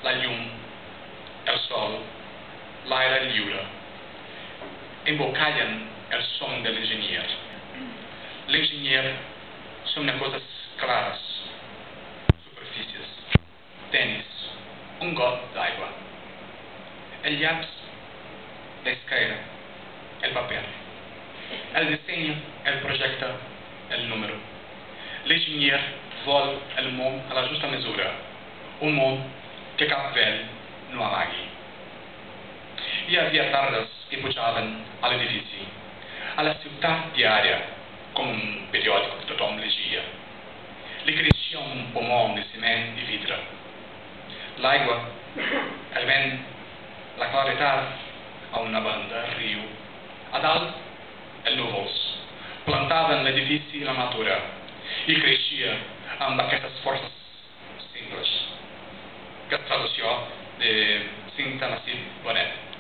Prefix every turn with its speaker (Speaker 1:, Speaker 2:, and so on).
Speaker 1: la llum, el sol, l'aire lliure. Embocallen el son de l'enginyer. L'enginyer somna coses clares, superfícies, tenis, un got d'aigua. El llaç l'escaire, el paper. El disseny, el projecte, el número. L'enginyer vol el món a la justa mesura, un món que cap vell no amagui. Hi havia tardes que pujaven a l'edifici, a la ciutat diària, com un periòdic que tothom llegia. Li creixia un pulmó de ciment i vidre. L'aigua, el vent, la claredat, a una banda el riu. A dalt, els núvols, plantaven l'edifici i la natura, i creixia amb aquestes forces simples, que és traducció de Cinta Nassib Bonet.